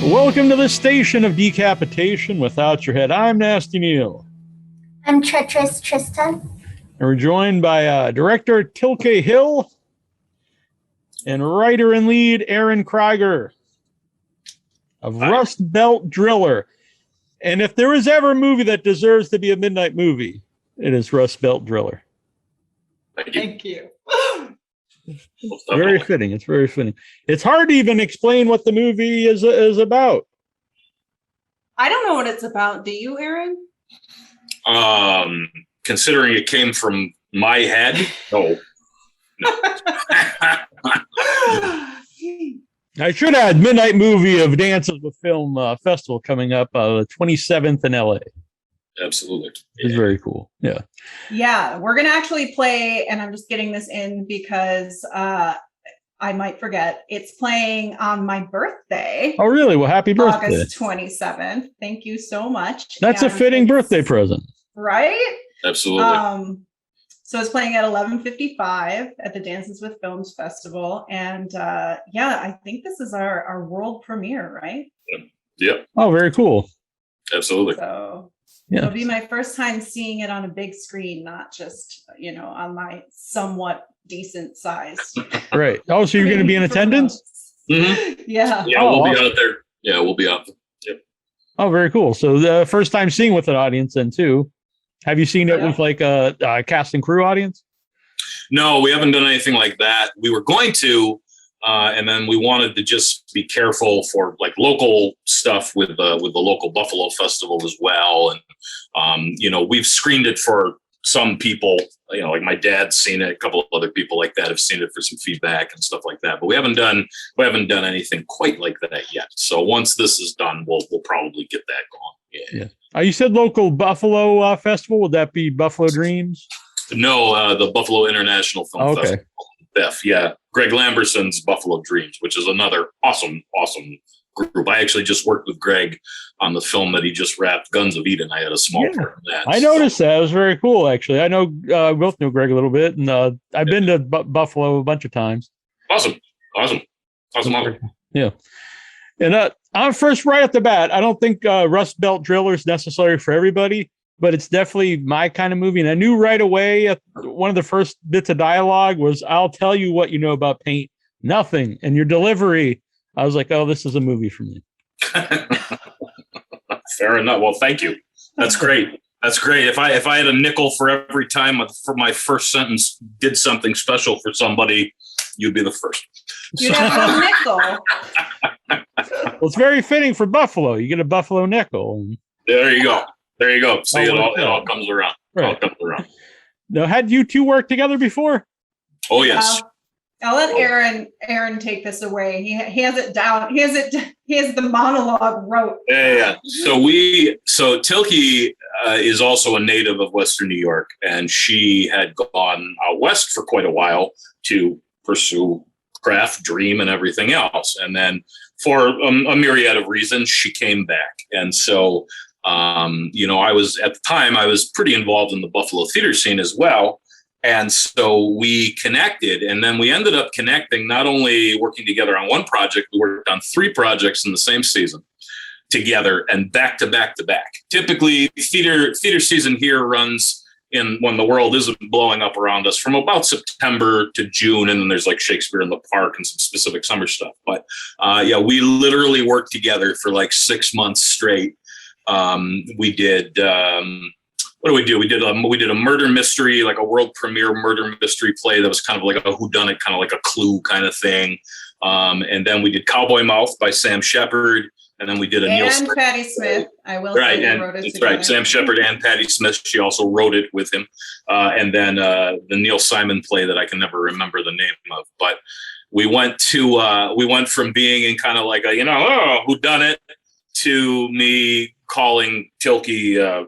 Welcome to the station of decapitation without your head. I'm Nasty Neal. I'm Treacherous Trista. And we're joined by director Tilke Hill and writer and lead Aaron Krygier of Rust Belt Driller. And if there is ever a movie that deserves to be a midnight movie, it is Rust Belt Driller. Thank you. Very fitting. It's very fitting. It's hard to even explain what the movie is about. I don't know what it's about. Do you, Aaron? Considering it came from my head, no. I should add Midnight Movie of Dances with Film Festival coming up the 27th in LA. Absolutely. It's very cool. Yeah. Yeah, we're going to actually play, and I'm just getting this in because I might forget. It's playing on my birthday. Oh, really? Well, happy birthday. August 27th. Thank you so much. That's a fitting birthday present. Right? Absolutely. So it's playing at 11:55 at the Dances with Films Festival. And yeah, I think this is our world premiere, right? Yep. Oh, very cool. Absolutely. So yeah. It'll be my first time seeing it on a big screen, not just, on my somewhat decent size. Right. Oh, so you're going to be in attendance? Mm-hmm. Yeah. Yeah, we'll be out there. Yeah, we'll be out there. Yep. Oh, very cool. So the first time seeing with an audience then too. Have you seen it with like a cast and crew audience? No, we haven't done anything like that. We were going to, and then we wanted to just be careful for like local stuff with the local Buffalo Festival as well. And, we've screened it for some people, like my dad's seen it. A couple of other people like that have seen it for some feedback and stuff like that. But we haven't done anything quite like that yet. So once this is done, we'll probably get that going. Yeah. You said local Buffalo festival. Would that be Buffalo Dreams? No, the Buffalo International Film Festival. BEF, yeah. Greg Lamberson's Buffalo Dreams, which is another awesome group. I actually just worked with Greg on the film that he just wrapped, Guns of Eden. I had a small part of that. I noticed that. It was very cool, actually. I know we both know Greg a little bit, and I've been to Buffalo a bunch of times. Awesome. Yeah. And I'm first right at the bat. I don't think Rust Belt Driller is necessary for everybody, but it's definitely my kind of movie. And I knew right away, one of the first bits of dialogue was, "I'll tell you what you know about paint, nothing." And your delivery, I was like, "Oh, this is a movie for me." Fair enough. Well, thank you. That's great. That's great. If I had a nickel for every time for my first sentence did something special for somebody, you'd be the first. You have a nickel. Well, it's very fitting for Buffalo. You get a Buffalo nickel. There you go. See, it all comes around. Right. It all comes around. Now, had you two worked together before? Oh, yes. I'll let Aaron take this away. He has it down. He has the monologue wrote. Yeah. So Tilke is also a native of Western New York, and she had gone out west for quite a while to pursue craft, dream, and everything else. And then for a myriad of reasons, she came back. And so, I was pretty involved in the Buffalo theater scene as well. And so we connected, and then we ended up connecting, not only working together on one project, we worked on 3 projects in the same season together and back to back to back. Typically, theater season here runs when the world isn't blowing up around us from about September to June. And then there's like Shakespeare in the Park and some specific summer stuff. But we literally worked together for like 6 months straight. We did, what did we do? We did a murder mystery, like a world premiere murder mystery play that was kind of like a whodunit, kind of like a Clue kind of thing. And then we did Cowboy Mouth by Sam Shepard. And then we did a Neal and Patti Smith. I will say and wrote it that's together. right. Sam Shepard and Patti Smith. She also wrote it with him. And then the Neil Simon play that I can never remember the name of. But we went from being in kind of like a whodunit to me calling Tilke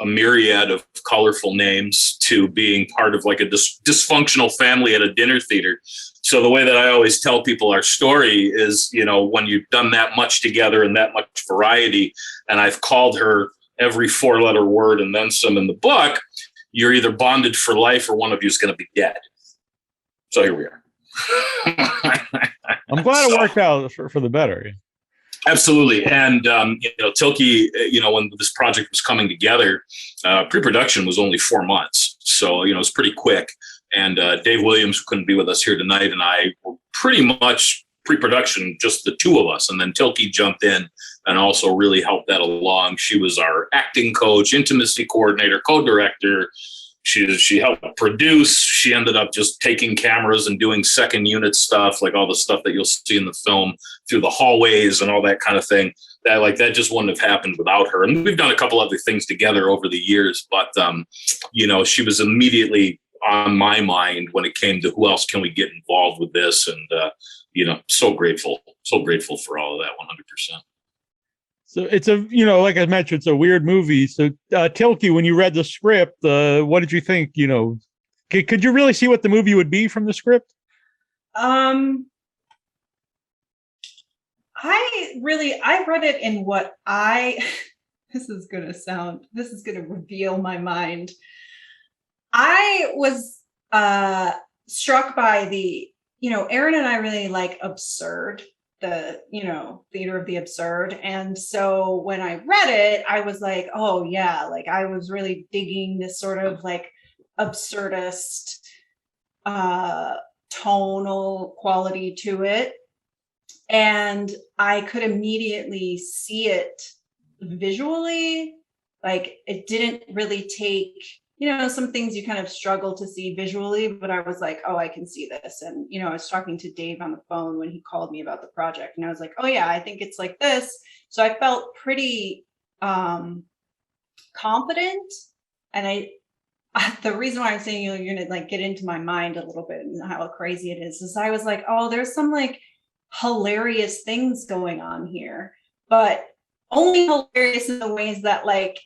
a myriad of colorful names to being part of like a dysfunctional family at a dinner theater. So the way that I always tell people our story is, when you've done that much together and that much variety, and I've called her every 4-letter word and then some in the book, you're either bonded for life or one of you is going to be dead. So here we are. I'm glad it worked out for the better. Absolutely. And, Tilke, when this project was coming together, pre-production was only 4 months. So, it was pretty quick. And Dave Williams, who couldn't be with us here tonight, and I were pretty much pre-production, just the two of us. And then Tilke jumped in and also really helped that along. She was our acting coach, intimacy coordinator, co-director. She helped produce. She ended up just taking cameras and doing second unit stuff, like all the stuff that you'll see in the film through the hallways and all that kind of thing. That just wouldn't have happened without her. And we've done a couple other things together over the years, but she was immediately on my mind when it came to who else can we get involved with this, and so grateful for all of that, 100%. So it's like I mentioned, it's a weird movie. So Tilke, when you read the script, what did you think? Could you really see what the movie would be from the script? I read it in what this is going to reveal my mind. I was struck by Aaron and I really like absurd, the theater of the absurd. And so when I read it, I was like, oh yeah, like I was really digging this sort of like absurdist tonal quality to it. And I could immediately see it visually. Like it didn't really take, some things you kind of struggle to see visually, but I was like, oh, I can see this. And, I was talking to Dave on the phone when he called me about the project, and I was like, oh yeah, I think it's like this. So I felt pretty confident. And the reason why I'm saying, you're going to like get into my mind a little bit and how crazy it is I was like, oh, there's some like hilarious things going on here, but only hilarious in the ways that like,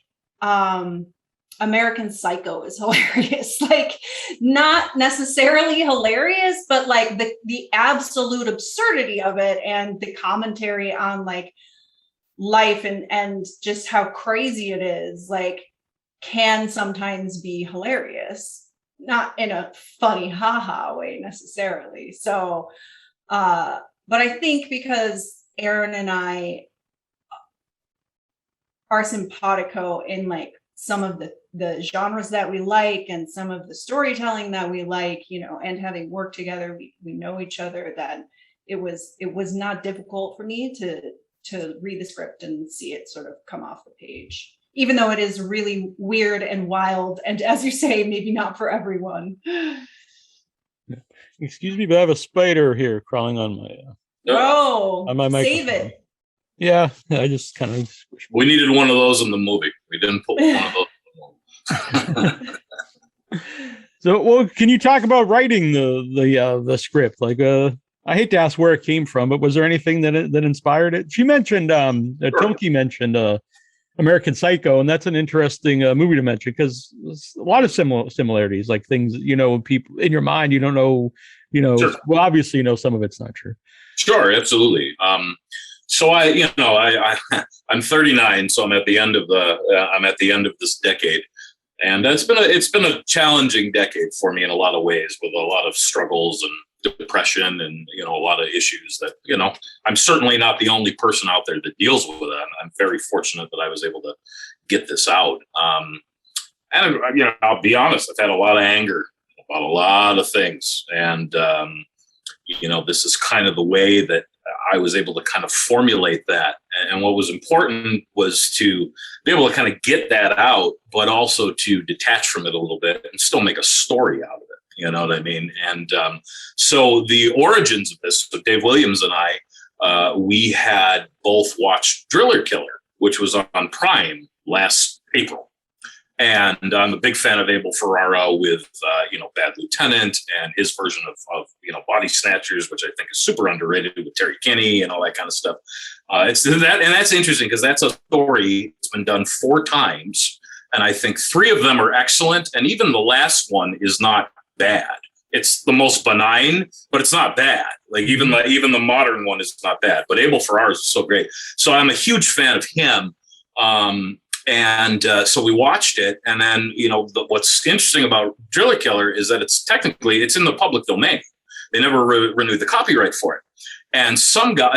American Psycho is hilarious, like not necessarily hilarious, but like the absolute absurdity of it and the commentary on like life and just how crazy it is, like can sometimes be hilarious, not in a funny haha way necessarily. So, but I think because Aaron and I are simpatico in like some of the genres that we like and some of the storytelling that we like, and having worked together, we know each other, that it was not difficult for me to read the script and see it sort of come off the page, even though it is really weird and wild. And as you say, maybe not for everyone. Excuse me, but I have a spider here crawling on my, on my microphone. Save it. Yeah, I just kind of. We needed one of those in the movie. We didn't put one of those. So, well, can you talk about writing the script? Like, I hate to ask where it came from, but was there anything that inspired it? She mentioned, Sure. Tilke mentioned American Psycho, and that's an interesting movie to mention because there's a lot of similarities, like things people in your mind you don't know. Sure. Well, obviously, some of it's not true. Sure, absolutely. So I'm 39, so I'm at the end of this decade, and it's been a challenging decade for me in a lot of ways, with a lot of struggles and depression and a lot of issues that I'm certainly not the only person out there that deals with it. I'm very fortunate that I was able to get this out. And I'll be honest, I've had a lot of anger about a lot of things, and this is kind of the way that I was able to kind of formulate that. And what was important was to be able to kind of get that out, but also to detach from it a little bit and still make a story out of it. You know what I mean? And so the origins of this, so Dave Williams and I, we had both watched Driller Killer, which was on Prime last April. And I'm a big fan of Abel Ferrara with, Bad Lieutenant and his version of Body Snatchers, which I think is super underrated, with Terry Kinney and all that kind of stuff. It's that, and that's interesting because that's a story that's been done 4 times, and I think 3 of them are excellent, and even the last one is not bad. It's the most benign, but it's not bad. Like even the modern one is not bad, but Abel Ferrara is so great. So I'm a huge fan of him. And so we watched it, and then what's interesting about Driller Killer is that it's in the public domain. They never renewed the copyright for it. And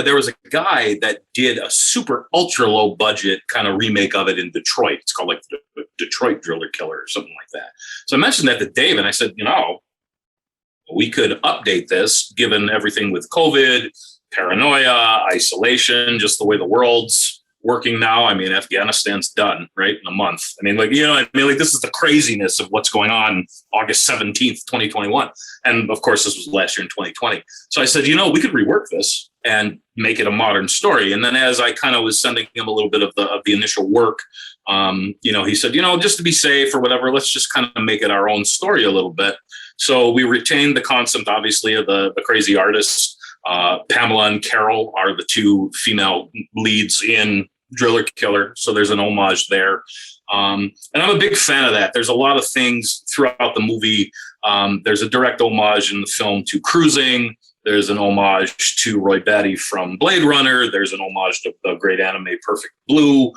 there was a guy that did a super ultra low budget kind of remake of it in Detroit. It's called like the Detroit Driller Killer or something like that. So I mentioned that to Dave, and I said, we could update this given everything with COVID, paranoia, isolation, just the way the world's working now. I mean, Afghanistan's done, right, in a month. I mean, like, this is the craziness of what's going on August 17th, 2021. And of course, this was last year in 2020. So I said, we could rework this and make it a modern story. And then as I kind of was sending him a little bit of the initial work, he said, just to be safe or whatever, let's just kind of make it our own story a little bit. So we retained the concept, obviously, of the crazy artists. Pamela and Carol are the two female leads in Driller Killer. So there's an homage there. And I'm a big fan of that. There's a lot of things throughout the movie. There's a direct homage in the film to cruising. There's an homage to Roy Batty from Blade Runner. There's an homage to the great anime Perfect Blue.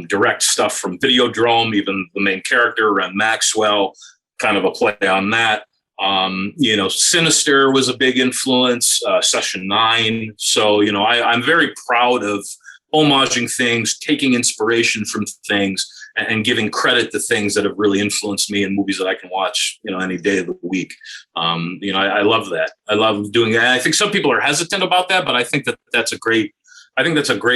Direct stuff from Videodrome, even the main character, Ren Maxwell, kind of a play on that. Sinister was a big influence, Session 9. So, I'm very proud of homaging things, taking inspiration from things, and giving credit to things that have really influenced me in movies that I can watch, any day of the week. I love that. I love doing that. I think some people are hesitant about that, but I think that's a great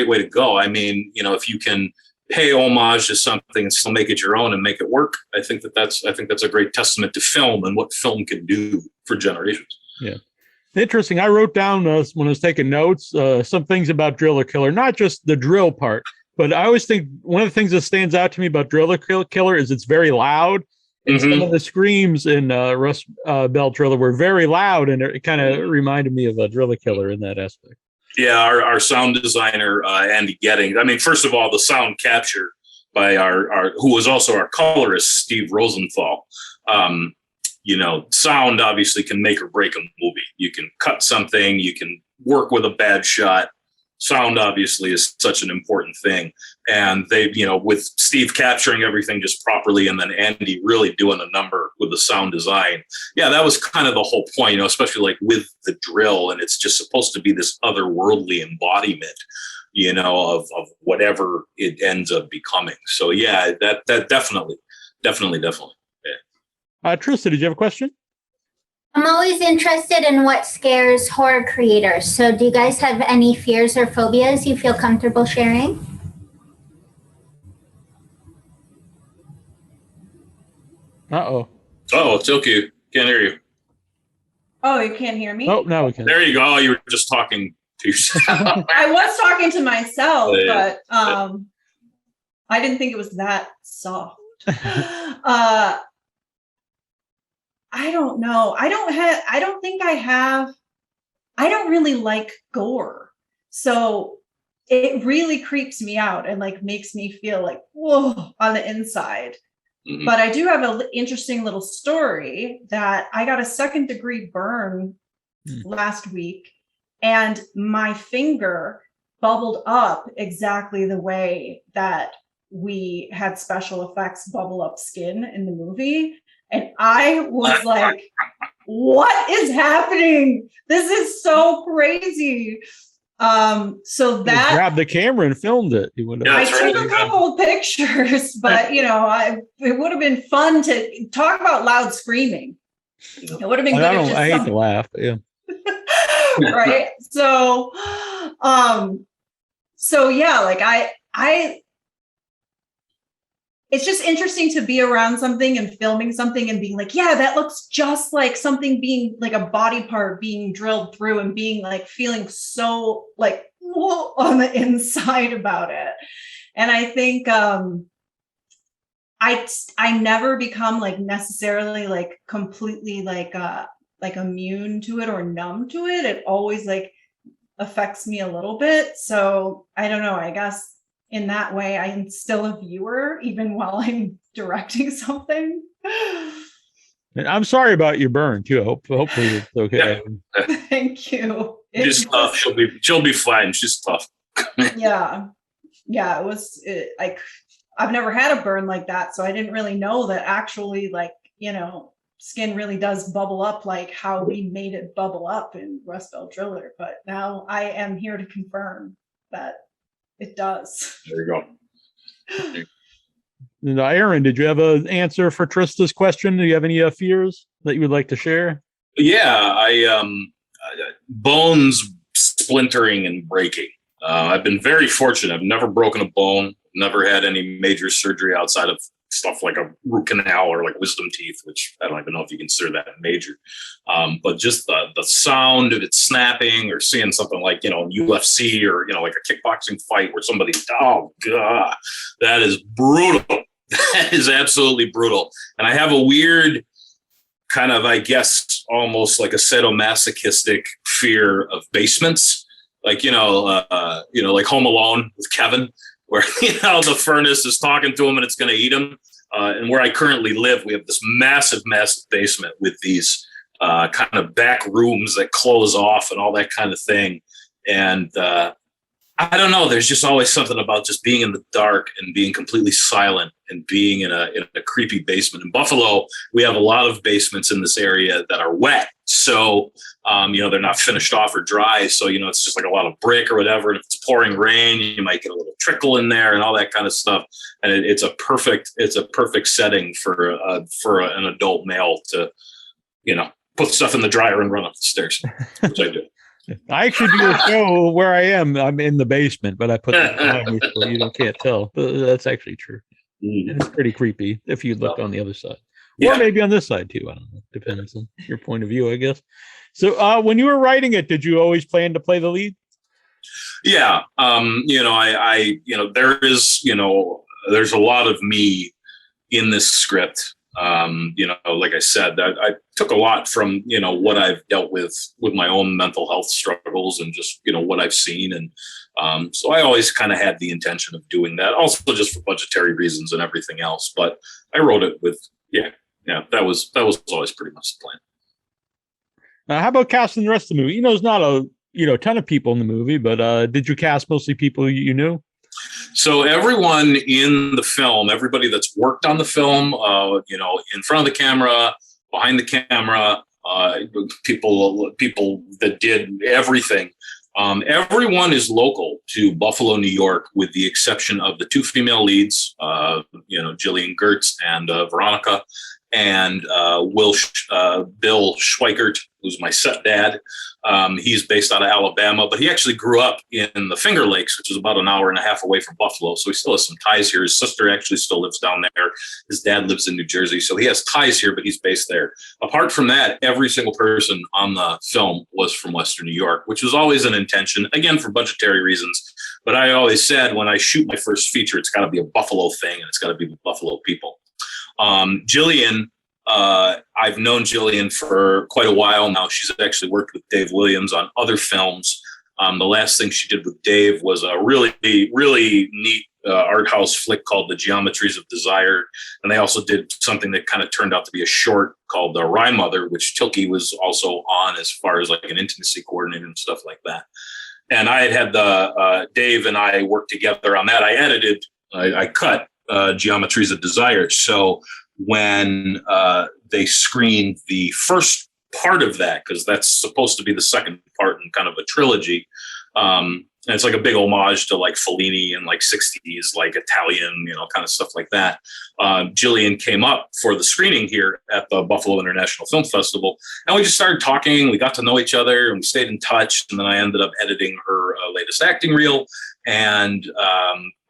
way to go. I mean, if you can pay homage to something and still make it your own and make it work, I think that's a great testament to film and what film can do for generations. Yeah. Interesting. I wrote down when I was taking notes, some things about Driller Killer, not just the drill part, but I always think one of the things that stands out to me about Driller Killer is it's very loud. And some of the screams in Rust Belt Driller were very loud, and it kind of reminded me of a Driller Killer in that aspect. Yeah, our sound designer, Andy Getting. I mean, first of all, the sound capture by our who was also our colorist, Steve Rosenthal. Sound obviously can make or break a movie. You can cut something, you can work with a bad shot. Sound obviously is such an important thing. And they, with Steve capturing everything just properly and then Andy really doing a number with the sound design. Yeah, that was kind of the whole point, especially like with the drill. And it's just supposed to be this otherworldly embodiment, of whatever it ends up becoming. So yeah, that definitely. Yeah. Trista, did you have a question? I'm always interested in what scares horror creators. So do you guys have any fears or phobias you feel comfortable sharing? Uh-oh. Oh, Tilke, can't hear you. Oh, you can't hear me? Oh, now we can. There you go. Oh, you were just talking to yourself. I was talking to myself, Yeah. but I didn't think it was that soft. I don't know. I don't really like gore. So it really creeps me out and like makes me feel like, whoa, on the inside. Mm-hmm. But I do have an interesting little story that I got a 2nd-degree burn last week, and my finger bubbled up exactly the way that we had special effects bubble up skin in the movie. And I was like, what is happening? This is so crazy. So that you grabbed the camera and filmed it. I took a couple of pictures, but it would have been fun to talk about loud screaming. It would have been good. I hate to laugh. Yeah. Right. So yeah, like I it's just interesting to be around something and filming something and being like, yeah, that looks just like something being like a body part being drilled through and being like feeling so like on the inside about it. And I think I never become like necessarily like completely like immune to it or numb to it. It always like affects me a little bit. So I don't know, I guess in that way, I am still a viewer, even while I'm directing something. And I'm sorry about your burn too. Hopefully it's okay. Yeah. Thank you. She's tough. She'll be fine. She's tough. Yeah. It was like I've never had a burn like that, so I didn't really know that actually, like, skin really does bubble up like how we made it bubble up in Rust Belt Driller. But now I am here to confirm that it does. There you go. Aaron, did you have an answer for Trista's question? Do you have any fears that you would like to share? Yeah, bones splintering and breaking. I've been very fortunate. I've never broken a bone, never had any major surgery outside of stuff like a root canal or like wisdom teeth, which I don't even know if you consider that major. But just the sound of it snapping, or seeing something like, in UFC, or, like a kickboxing fight where somebody, oh God, that is brutal. That is absolutely brutal. And I have a weird kind of, I guess, almost like a sadomasochistic fear of basements. Like, like Home Alone with Kevin, where, the furnace is talking to him and it's going to eat him. And where I currently live, we have this massive, massive basement with these kind of back rooms that close off and all that kind of thing. And I don't know, there's just always something about just being in the dark and being completely silent and being in a creepy basement. In Buffalo, we have a lot of basements in this area that are wet. So, they're not finished off or dry. So, it's just like a lot of brick or whatever. And if it's pouring rain, you might get a little trickle in there and all that kind of stuff. And it's a perfect setting for an adult male to, put stuff in the dryer and run up the stairs, which I do. I actually do a show where I'm in the basement, but I put that behind me so you can't tell. But that's actually true. And it's pretty creepy if you look on the other side. Or maybe on this side too. I don't know. Depends on your point of view, I guess. So when you were writing it, did you always plan to play the lead? Yeah. There's a lot of me in this script. Like I said, I took a lot from, what I've dealt with my own mental health struggles and just, what I've seen. And so I always kind of had the intention of doing that, also just for budgetary reasons and everything else. But I wrote it with, that was always pretty much the plan. How about casting the rest of the movie? There's not a ton of people in the movie, but did you cast mostly people you knew? So everyone in the film, everybody that's worked on the film, in front of the camera, behind the camera, people that did everything. Everyone is local to Buffalo, New York, with the exception of the two female leads, Jillian Gertz and Veronica, and Bill Schweikert, who's my stepdad. He's based out of Alabama, but he actually grew up in the Finger Lakes, which is about an hour and a half away from Buffalo. So he still has some ties here. His sister actually still lives down there. His dad lives in New Jersey. So he has ties here, but he's based there. Apart from that, every single person on the film was from Western New York, which was always an intention, again, for budgetary reasons. But I always said, when I shoot my first feature, it's got to be a Buffalo thing, and it's got to be the Buffalo people. Jillian, I've known Jillian for quite a while now. She's actually worked with Dave Williams on other films. The last thing she did with Dave was a really, really neat art house flick called The Geometries of Desire. And they also did something that kind of turned out to be a short called Rye Mother, which Tilke was also on as far as like an intimacy coordinator and stuff like that. And I had Dave and I worked together on that. I cut Geometries of Desire. So when they screened the first part of that, because that's supposed to be the second part in kind of a trilogy, and it's like a big homage to like Fellini and like 60s, like Italian, kind of stuff like that. Jillian came up for the screening here at the Buffalo International Film Festival, and we just started talking. We got to know each other, and we stayed in touch. And then I ended up editing her latest acting reel, and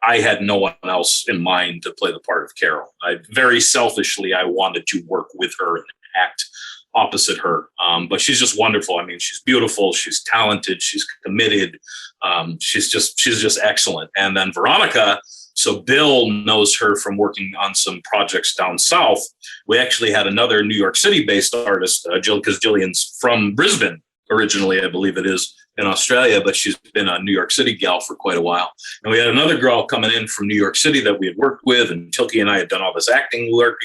I had no one else in mind to play the part of Carol. Very selfishly, I wanted to work with her and act opposite her. But she's just wonderful. I mean, she's beautiful. She's talented. She's committed. She's just excellent. And then Veronica, so Bill knows her from working on some projects down south. We actually had another New York City-based artist, Jill, because Jillian's from Brisbane originally, I believe it is, in Australia, but she's been a New York City gal for quite a while. And we had another girl coming in from New York City that we had worked with, and Tilke and I had done all this acting work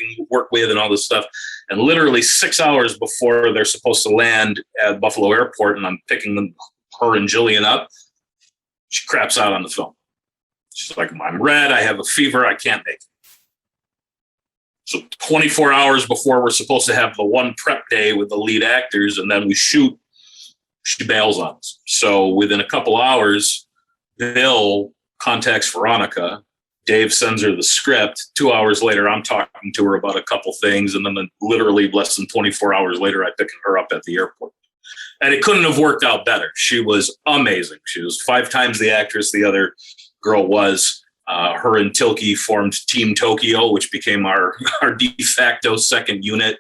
with and all this stuff. And literally 6 hours before they're supposed to land at Buffalo Airport, and I'm picking her and Jillian up, she craps out on the film. She's like, I'm red, I have a fever, I can't make it. So 24 hours before we're supposed to have the one prep day with the lead actors, and then we shoot, she bails on us. So within a couple hours, Bill contacts Veronica. Dave sends her the script. 2 hours later, I'm talking to her about a couple things. And then literally less than 24 hours later, I pick her up at the airport. And it couldn't have worked out better. She was amazing. She was 5 times the actress the other girl was. Her and Tilke formed Team Tokyo, which became our de facto second unit.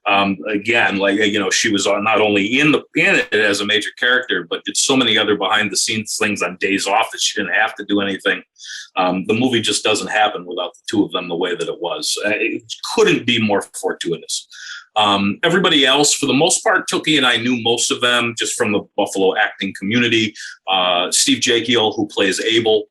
Again, like, you know, she was not only in it as a major character, but did so many other behind the scenes things on days off that she didn't have to do anything. The movie just doesn't happen without the two of them the way that it was. It couldn't be more fortuitous. Everybody else, for the most part, Tilke and I knew most of them just from the Buffalo acting community. Steve Jekyll, who plays Abel,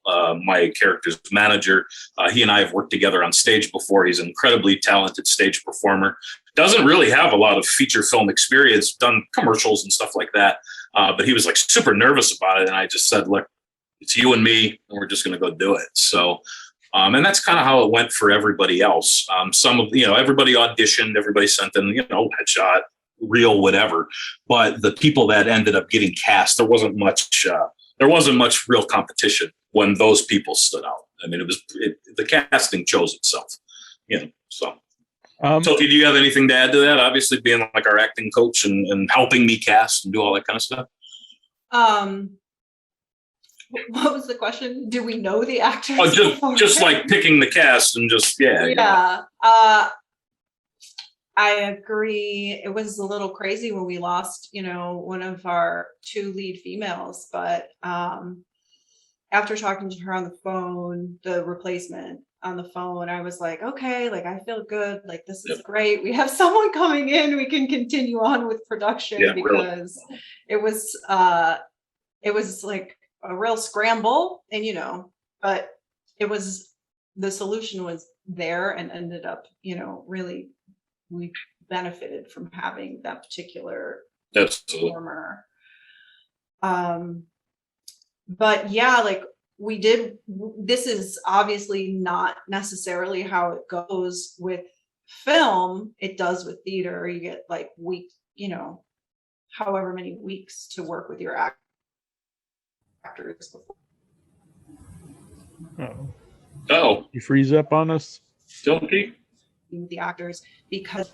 my character's manager, he and I have worked together on stage before. He's an incredibly talented stage performer. Doesn't really have a lot of feature film experience, done commercials and stuff like that. But he was like super nervous about it. And I just said, look, it's you and me, and we're just going to go do it. So, and that's kind of how it went for everybody else. Some of, everybody auditioned, everybody sent in, headshot, reel, whatever. But the people that ended up getting cast, there wasn't much real competition when those people stood out. I mean, the casting chose itself, so. Tilke, do you have anything to add to that? Obviously, being like our acting coach and helping me cast and do all that kind of stuff. What was the question? Do we know the actors? Oh, just like picking the cast and just yeah. I agree. It was a little crazy when we lost, one of our 2 lead females, but after talking to her on the phone, the replacement on the phone, I was like, okay, like I feel good, like this is great. We have someone coming in, we can continue on with production because really. It was like a real scramble, and but the solution was there and ended up, really we benefited from having that particular performer. But yeah, like this is obviously not necessarily how it goes with film. It does with theater. You get like however many weeks to work with your actors. Oh, you freeze up on us, Tilke? With the actors, because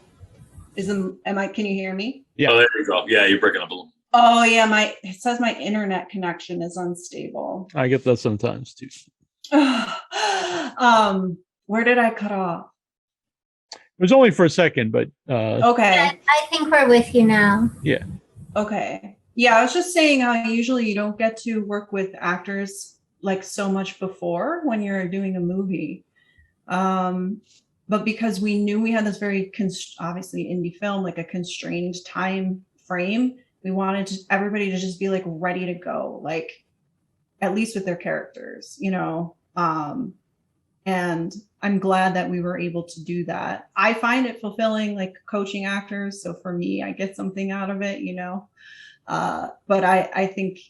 can you hear me? Yeah. Oh, there we go. Yeah, you're breaking up a little. Oh yeah, it says my internet connection is unstable. I get that sometimes too. Where did I cut off? It was only for a second, but okay. I think we're with you now. Yeah. Okay. Yeah, I was just saying how usually you don't get to work with actors like so much before when you're doing a movie. But because we knew we had this very obviously indie film, like a constrained time frame, we wanted everybody to just be like ready to go, like at least with their characters, and I'm glad that we were able to do that. I find it fulfilling, like coaching actors. So for me, I get something out of it, but I think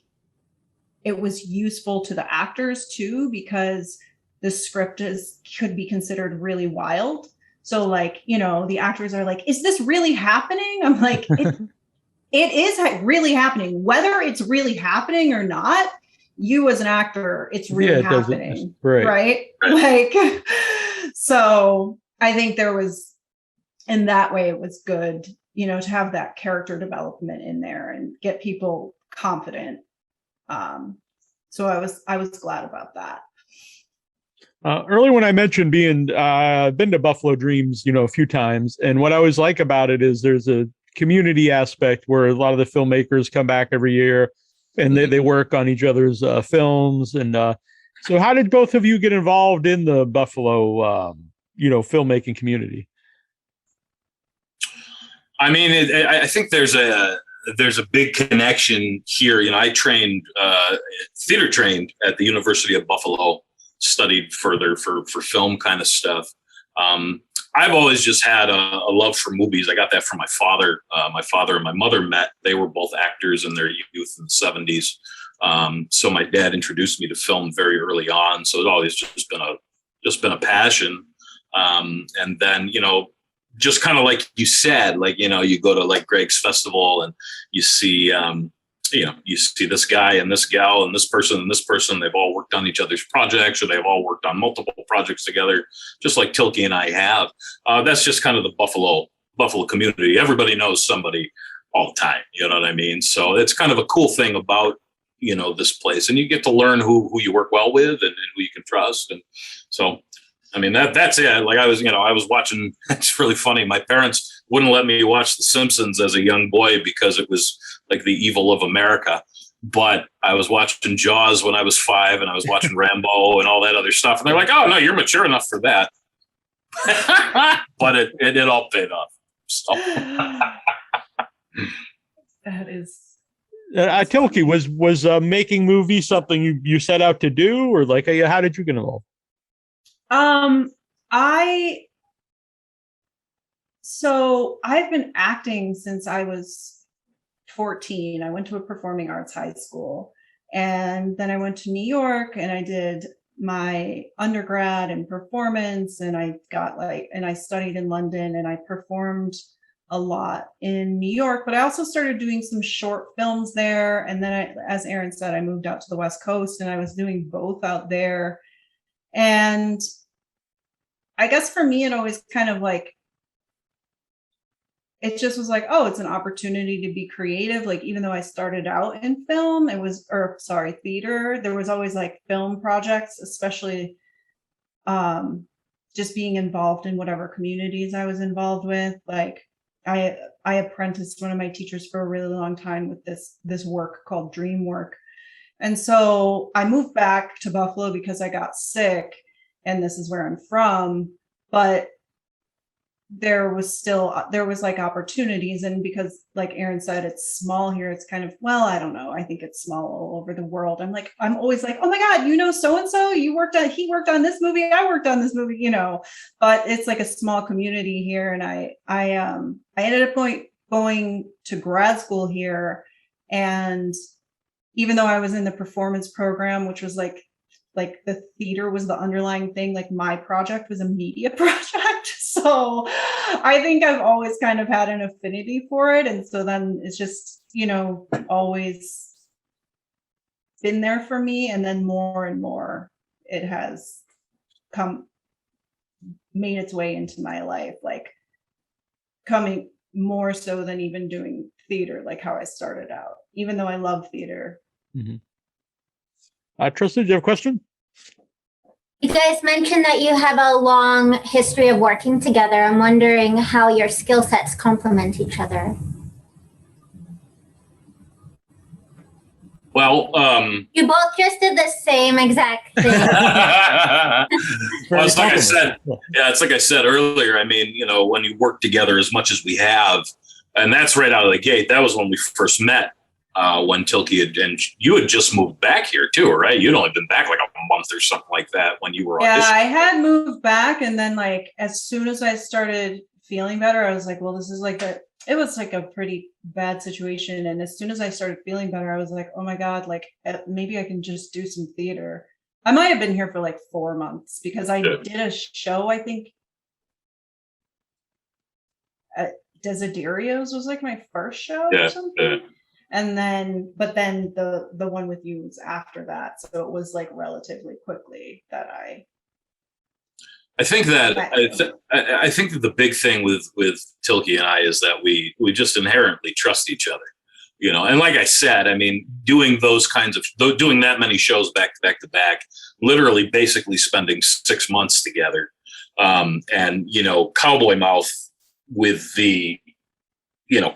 it was useful to the actors too, because the script could be considered really wild. So like, the actors are like, is this really happening? I'm like, it is really happening. Whether it's really happening or not, you as an actor, it's really happening. Right? Like, so I think there was, in that way, it was good, to have that character development in there and get people confident. So I was glad about that. Earlier when I mentioned been to Buffalo Dreams, a few times, and what I always like about it is there's a community aspect where a lot of the filmmakers come back every year and they work on each other's films. And so how did both of you get involved in the Buffalo, filmmaking community? I mean, I think there's a big connection here. I trained, theater trained at the University of Buffalo, studied further for film kind of stuff. I've always just had a love for movies. I got that from my father. My father and my mother met. They were both actors in their youth in the 70s. So my dad introduced me to film very early on. So it's always just been a passion. And then, just kind of like you said, like, you go to like Greg's festival and you see, you see this guy and this gal and this person, they've all worked on each other's projects, or they've all worked on multiple projects together, just like Tilke and I have. That's just kind of the Buffalo community. Everybody knows somebody all the time. You know what I mean? So it's kind of a cool thing about, this place, and you get to learn who you work well with and who you can trust. And so, I mean, that's it. Like I was watching, it's really funny. My parents wouldn't let me watch The Simpsons as a young boy because it was like the evil of America. But I was watching Jaws when I was 5, and I was watching Rambo and all that other stuff. And they're like, "Oh no, you're mature enough for that." But it all paid off. So. That is. Tilke, was making movies something you set out to do, or like how did you get involved? I've been acting since I was 14. I went to a performing arts high school, and then I went to New York and I did my undergrad in performance, and I studied in London, and I performed a lot in New York, but I also started doing some short films there. And then as Aaron said, I moved out to the West Coast, and I was doing both out there. And I guess for me, it always kind of like, it just was like, oh, it's an opportunity to be creative. Like, even though I started out in theater, there was always like film projects, especially just being involved in whatever communities I was involved with. Like, I apprenticed one of my teachers for a really long time with this work called dream work. And so I moved back to Buffalo because I got sick, and this is where I'm from. But there was like opportunities, and because like Aaron said, it's small here, it's kind of, well, I don't know, I think it's small all over the world. I'm always like, oh my God, so and so, he worked on this movie, I worked on this movie, but it's like a small community here. And I ended up going to grad school here, and even though I was in the performance program, which was like the theater was the underlying thing, like my project was a media project. So I think I've always kind of had an affinity for it. And so then it's just, always been there for me. And then more and more, it has made its way into my life, like coming more so than even doing theater, like how I started out, even though I love theater. Mm-hmm. Trista, do you have a question? You guys mentioned that you have a long history of working together. I'm wondering how your skill sets complement each other. Well, you both just did the same exact thing. Well, it's like I said earlier. I mean, when you work together as much as we have, and that's right out of the gate. That was when we first met. When Tilke and you had just moved back here too, right? You'd only been back like a month or something like that when you were auditioning. Yeah, I had moved back, and then like as soon as I started feeling better, I was like, well, this is it was like a pretty bad situation. And as soon as I started feeling better, I was like, oh my God, like maybe I can just do some theater. I might have been here for like 4 months because I did a show, I think at Desiderios was like my first show or something. Yeah. And then, but then the one with you was after that. So it was like relatively quickly that I think that I think that the big thing with Tilke and I is that we just inherently trust each other, and like I said, I mean, doing that many shows back to back, literally basically spending 6 months together. And, Cowboy Mouth with the,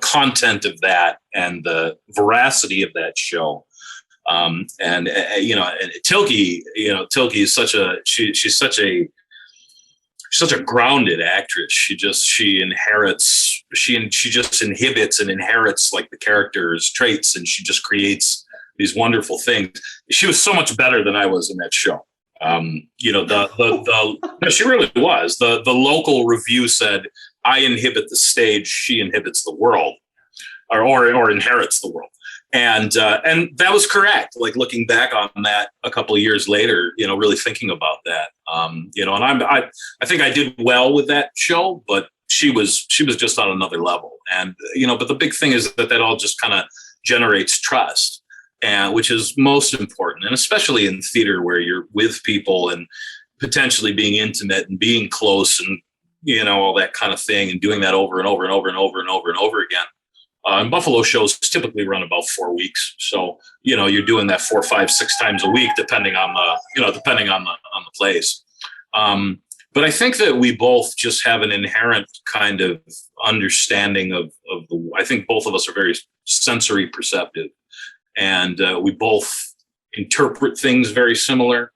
content of that and the veracity of that show. And Tilke, Tilke is she's such a grounded actress. She just inhibits and inherits like the character's traits, and she just creates these wonderful things. She was so much better than I was in that show. She really was. The local review said, I inhibit the stage, she inhibits the world, or inherits the world. And that was correct. Like looking back on that a couple of years later, really thinking about that, and I think I did well with that show, but she was just on another level. And, but the big thing is that all just kind of generates trust, and which is most important. And especially in theater where you're with people and potentially being intimate and being close and, all that kind of thing, and doing that over and over and over and over and over and over again. And Buffalo shows typically run about 4 weeks. So, you're doing that 4, 5, 6 times a week, depending on the plays. But I think that we both just have an inherent kind of understanding of I think both of us are very sensory perceptive, and we both interpret things very similar.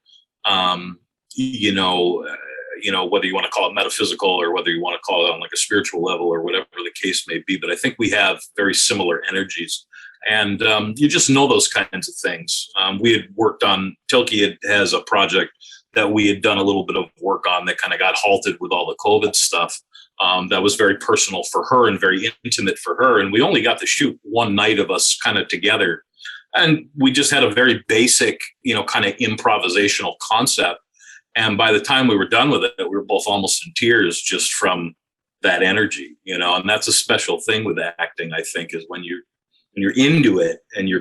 Whether you want to call it metaphysical or whether you want to call it on like a spiritual level or whatever the case may be. But I think we have very similar energies, and you just know those kinds of things. We had worked on, Tilke has a project that we had done a little bit of work on that kind of got halted with all the COVID stuff. That was very personal for her and very intimate for her. And we only got to shoot one night of us kind of together. And we just had a very basic, kind of improvisational concept. And by the time we were done with it, we were both almost in tears just from that energy, and that's a special thing with acting, I think, is when you're into it and you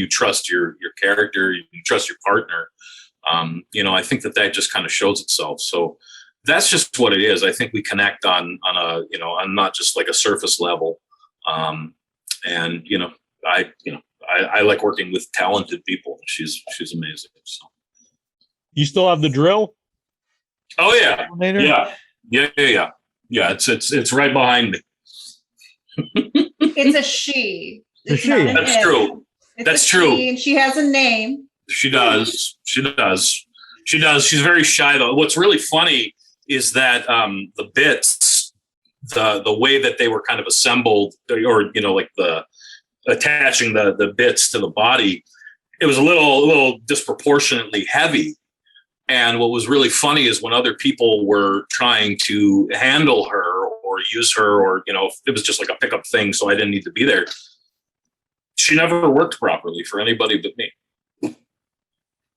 trust your character, you trust your partner. I think that just kind of shows itself. So that's just what it is. I think we connect on on not just like a surface level. I like working with talented people. She's amazing. So. You still have the drill? Oh yeah. Yeah. It's right behind me. It's a she. It's she. not an That's it. true. It's That's a true. she, and she has a name. She does. She's very shy though. What's really funny is that the bits, the way that they were kind of assembled, or like the attaching the bits to the body, it was a little disproportionately heavy. And what was really funny is when other people were trying to handle her or use her, or it was just like a pickup thing, so I didn't need to be there. She never worked properly for anybody but me.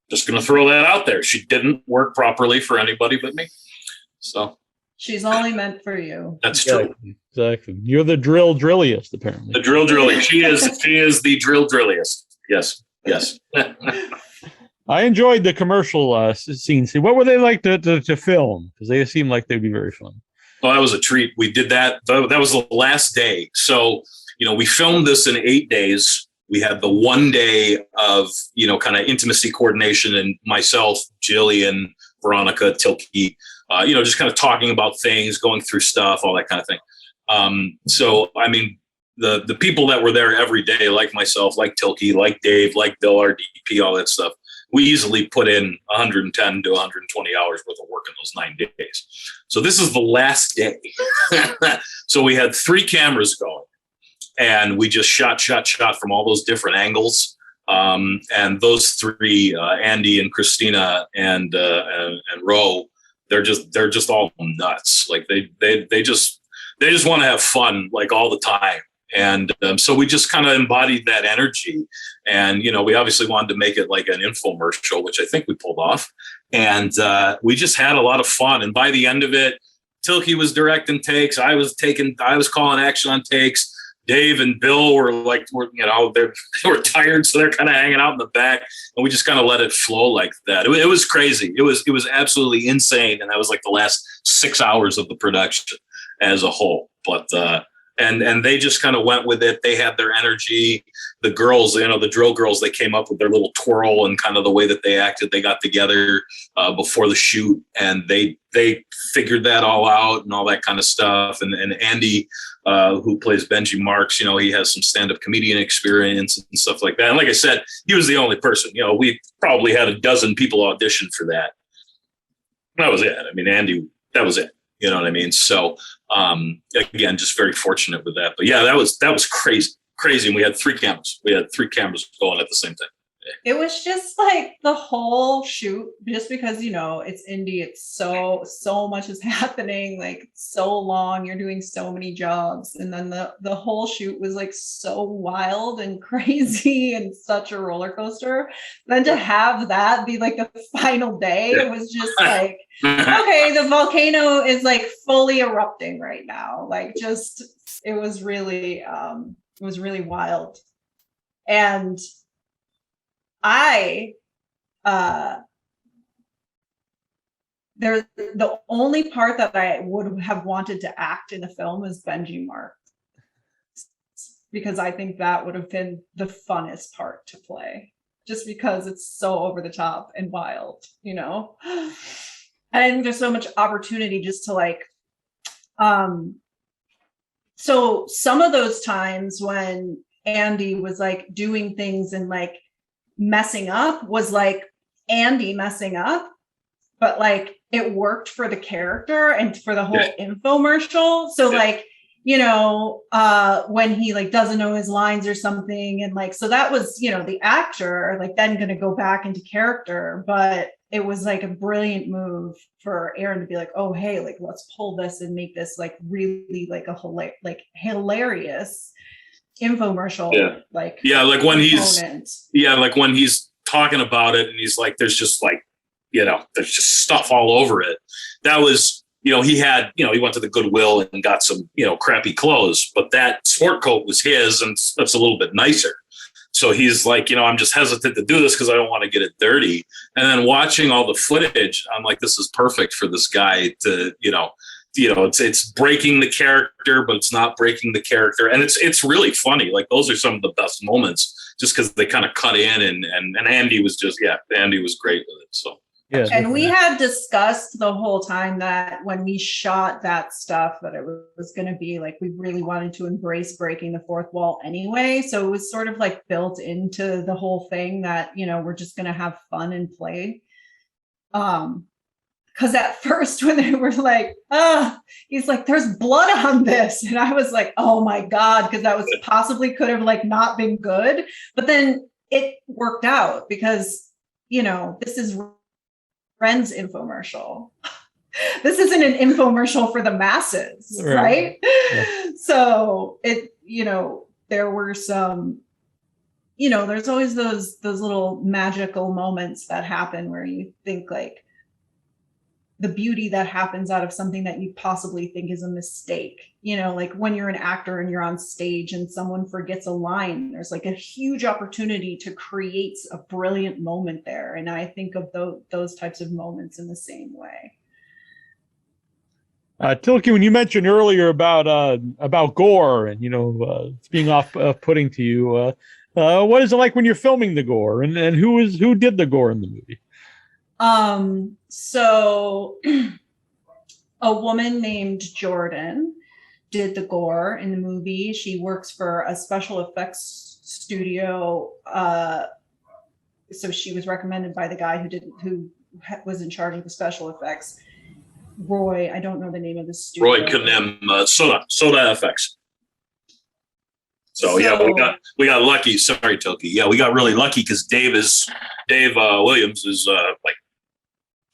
Just going to throw that out there. She didn't work properly for anybody but me. So She's only meant for you. that's true. Exactly. You're the drilliest, apparently. The drill drilling. She is the drill drilliest. Yes. I enjoyed the commercial scenes. What were they like to film? Because they seemed like they'd be very fun. Well, that was a treat. We did that. That was the last day. So, we filmed this in 8 days. We had the 1 day of, kind of intimacy coordination, and myself, Jillian, Veronica, Tilke, just kind of talking about things, going through stuff, all that kind of thing. So, I mean, the people that were there every day, like myself, like Tilke, like Dave, like Bill, our DP, all that stuff, we easily put in 110 to 120 hours worth of work in those 9 days. So this is the last day. So we had 3 cameras going, and we just shot from all those different angles. And those 3, Andy and Christina and Ro, they're just all nuts. Like they just want to have fun like all the time. And so we just kind of embodied that energy. And, we obviously wanted to make it like an infomercial, which I think we pulled off. And we just had a lot of fun. And by the end of it, Tilke was directing takes. I was calling action on takes. Dave and Bill were they were tired, so they're kind of hanging out in the back. And we just kind of let it flow like that. It was crazy. It was absolutely insane. And that was like the last 6 hours of the production as a whole. But and they just kind of went with it. They had their energy. The girls, the drill girls, they came up with their little twirl and kind of the way that they acted. They got together before the shoot, and they figured that all out and all that kind of stuff. And Andy, who plays Benji Marks, he has some stand-up comedian experience and stuff like that. And like I said, he was the only person. We probably had a dozen people audition for that. That was it. I mean, Andy, that was it. You know what I mean? So again, just very fortunate with that. But yeah, that was crazy. And we had 3 cameras. We had 3 cameras going at the same time. It was just like the whole shoot, just because, it's indie, it's so much is happening, like so long, you're doing so many jobs. And then the whole shoot was like so wild and crazy and such a roller coaster. Then to have that be like the final day, it was just like, okay, the volcano is like fully erupting right now. Like it was really wild. And the only part that I would have wanted to act in a film is Benji Mark, because I think that would have been the funnest part to play, just because it's so over the top and wild, I think there's so much opportunity just to like, so some of those times when Andy was like doing things and like messing up was like Andy messing up, but like it worked for the character and for the whole infomercial. So like, when he like doesn't know his lines or something, and like, so that was, the actor like then going to go back into character, but it was like a brilliant move for Aaron to be like, oh, hey, like, let's pull this and make this like really like a hilarious infomercial. Like when he's talking about it and he's like, there's just like, there's just stuff all over it. That was, he had, he went to the Goodwill and got some, crappy clothes, but that sport coat was his and that's a little bit nicer. So he's like, I'm just hesitant to do this because I don't want to get it dirty. And then watching all the footage, I'm like, this is perfect for this guy to, it's breaking the character, but it's not breaking the character. And it's really funny. Like those are some of the best moments just because they kind of cut in and Andy was Andy was great with it. So. Yeah. And we had discussed the whole time that when we shot that stuff, that it was going to be like, we really wanted to embrace breaking the fourth wall anyway. So it was sort of like built into the whole thing that, we're just going to have fun and play. Because at first when they were like, he's like, there's blood on this. And I was like, oh my God, because that was possibly could have like not been good. But then it worked out because, this is Friends infomercial. This isn't an infomercial for the masses, right? Yeah. So there were some, there's always those little magical moments that happen where you think like the beauty that happens out of something that you possibly think is a mistake. Like when you're an actor and you're on stage and someone forgets a line, there's like a huge opportunity to create a brilliant moment there. And I think of those types of moments in the same way. Tilke, when you mentioned earlier about gore and it's being off-putting to you, what is it like when you're filming the gore, and who did the gore in the movie? So a woman named Jordan did the gore in the movie. She works for a special effects studio. So she was recommended by the guy who was in charge of the special effects. Roy, I don't know the name of the studio. Roy Kanem, Soda FX. So yeah, we got lucky. Sorry, Tilke. Yeah, we got really lucky because Dave Williams is like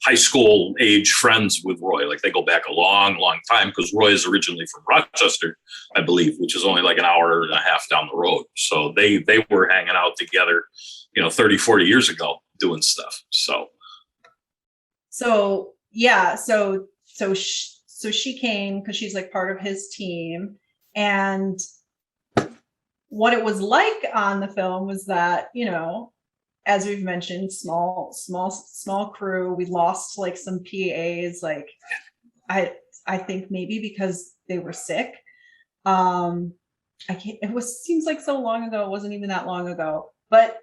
high school age friends with Roy. Like they go back a long, long time because Roy is originally from Rochester, I believe, which is only like an hour and a half down the road. So they were hanging out together, 30, 40 years ago doing stuff. So yeah, so she came because she's like part of his team. And what it was like on the film was that, as we've mentioned, small crew. We lost like some PAs, like I think maybe because they were sick. Seems like so long ago. It wasn't even that long ago. But,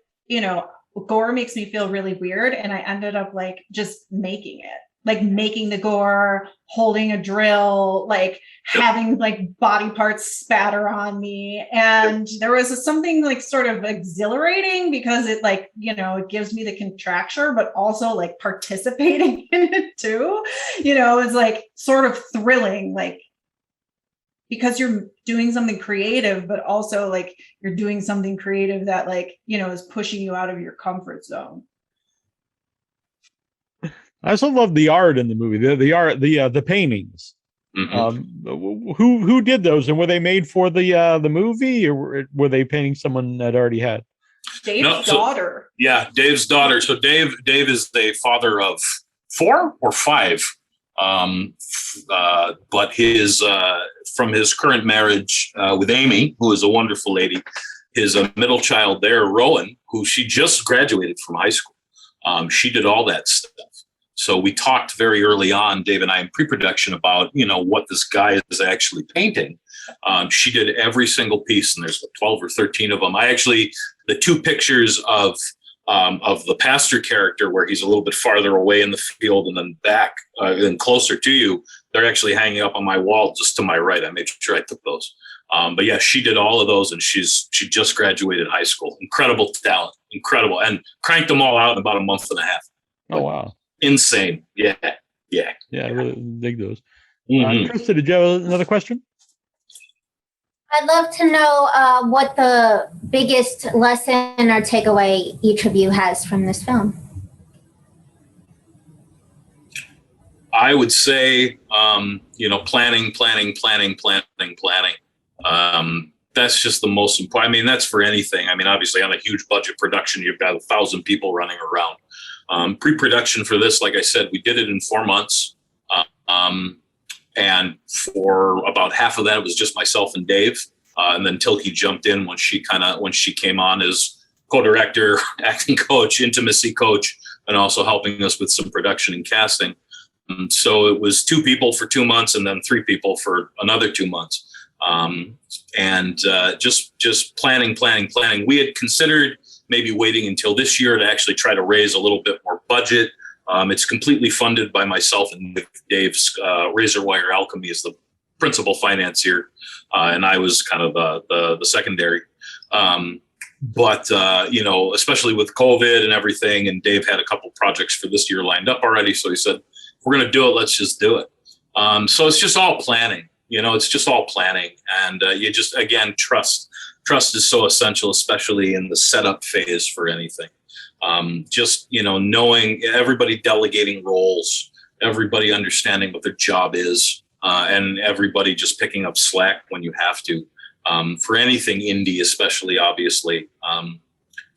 gore makes me feel really weird. And I ended up like just making it. Like making the gore, holding a drill, like having like body parts spatter on me. And there was something like sort of exhilarating because it like, it gives me the contracture, but also like participating in it too. It's like sort of thrilling, like because you're doing something creative, but also like you're doing something creative that like, you know, is pushing you out of your comfort zone. I also love the art in the movie. The art, the paintings. Who did those, and were they made for the movie, or were they painting someone that already had? Dave's daughter. Yeah, Dave's daughter. So Dave is the father of 4 or 5. But his from his current marriage with Amy, who is a wonderful lady, his middle child there, Rowan, who she just graduated from high school. She did all that stuff. So we talked very early on, Dave and I, in pre-production about, you know, what this guy is actually painting. She did every single piece, and there's 12 or 13 of them. The 2 pictures of the pastor character where he's a little bit farther away in the field and then back and closer to you, they're actually hanging up on my wall just to my right. I made sure I took those. But yeah, she did all of those, and she just graduated high school. Incredible talent, incredible, and cranked them all out in about a month and a half. Oh, wow. Insane. Yeah. I really dig those. Trista, did you have another question? I'd love to know what the biggest lesson or takeaway each of you has from this film. I would say, planning. That's just the most important. I mean, that's for anything. I mean, obviously on a huge budget production, you've got 1,000 people running around. Pre-production for this, like I said, we did it in 4 months. And for about half of that, it was just myself and Dave. And then Tilke jumped in when she came on as co-director, acting coach, intimacy coach, and also helping us with some production and casting. So it was 2 people for 2 months, and then 3 people for another 2 months. Just planning. We had considered maybe waiting until this year to actually try to raise a little bit more budget. It's completely funded by myself and Dave's Razor Wire Alchemy is the principal financier, and I was kind of the secondary. Especially with COVID and everything, and Dave had a couple projects for this year lined up already, so he said, if we're going to do it, let's just do it. So it's just all planning. It's just all planning, and you just, again, trust. Trust is so essential, especially in the setup phase for anything. Knowing everybody delegating roles, everybody understanding what their job is, and everybody just picking up slack when you have to. For anything indie, especially, obviously,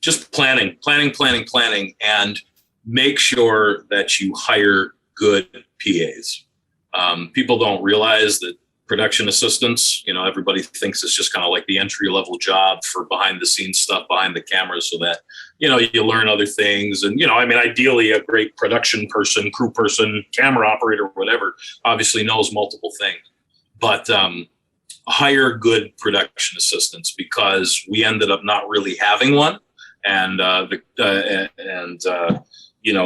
just planning, and make sure that you hire good PAs. People don't realize that production assistants, everybody thinks it's just kind of like the entry level job for behind the scenes stuff behind the camera, so that, you learn other things. And, ideally a great production person, crew person, camera operator, whatever, obviously knows multiple things, but, hire good production assistants, because we ended up not really having one. And,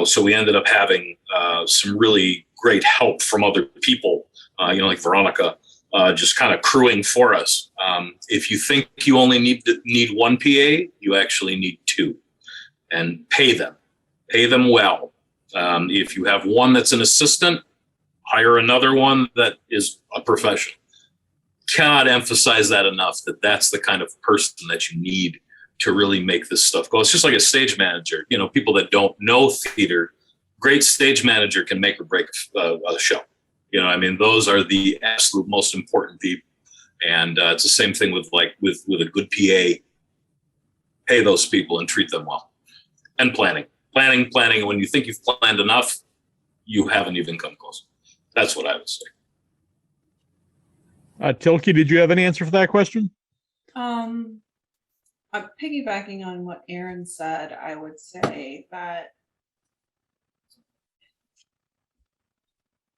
so we ended up having, some really great help from other people, like Veronica, just kind of crewing for us. If you think you only need 1 PA, you actually need 2, and pay them well. If you have one that's an assistant, hire another one that is a professional. Cannot emphasize that enough, that's the kind of person that you need to really make this stuff go. It's just like a stage manager. People that don't know theater, great stage manager can make or break a show. Those are the absolute most important people. And it's the same thing with a good PA. Pay those people and treat them well. And planning. And when you think you've planned enough, you haven't even come close. That's what I would say. Tilke, did you have any answer for that question? I'm piggybacking on what Aaron said. I would say that,